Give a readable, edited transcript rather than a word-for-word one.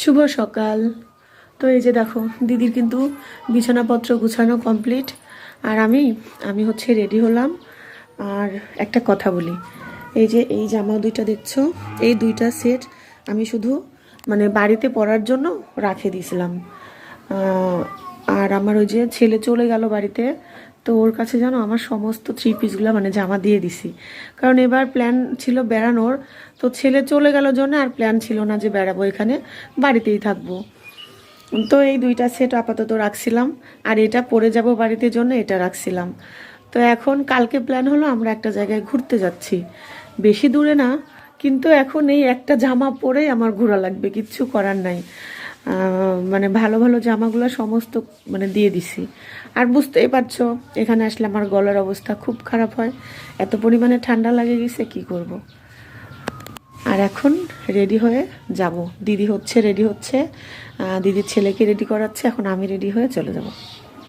শুভ সকাল। তো এই যে দেখো দিদির কিন্তু বিছানাপত্র গুছানো কমপ্লিট। আর আমি আমি হচ্ছে রেডি হলাম। আর একটা কথা বলি, এই যে এই জামা দুইটা দেখছো, এই দুইটা সেট আমি শুধু মানে বাড়িতে পরার জন্য রাখে দিয়েছিলাম। আর আমার ওই যে ছেলে চলে গেল বাড়িতে, তো ওর কাছে জানো আমার সমস্ত থ্রি পিসগুলো মানে জামা দিয়ে দিছি। কারণ এবার প্ল্যান ছিল বেড়ানোর, তো ছেলে চলে গেল জন্য আর প্ল্যান ছিল না যে বেড়াবো, এখানে বাড়িতেই থাকবো। তো এই দুইটা সেট আপাতত রাখছিলাম, আর এটা পরে যাব বাড়িতে জন্য এটা রাখছিলাম। তো এখন কালকে প্ল্যান হলো আমরা একটা জায়গায় ঘুরতে যাচ্ছি, বেশি দূরে না, কিন্তু এখন এই একটা জামা পরেই আমার ঘোরা লাগবে, কিচ্ছু করার নাই। মানে ভালো ভালো জামাগুলো সমস্ত মানে দিয়ে দিছি। আর বুঝতেই পারছো এখানে আসলে আমার গলার অবস্থা খুব খারাপ হয়, এত পরিমাণে ঠান্ডা লাগে গেছে, কি করব। আর এখন রেডি হয়ে যাব, দিদি হচ্ছে রেডি হচ্ছে, দিদির ছেলেকে রেডি করাচ্ছে, এখন আমি রেডি হয়ে চলে যাব।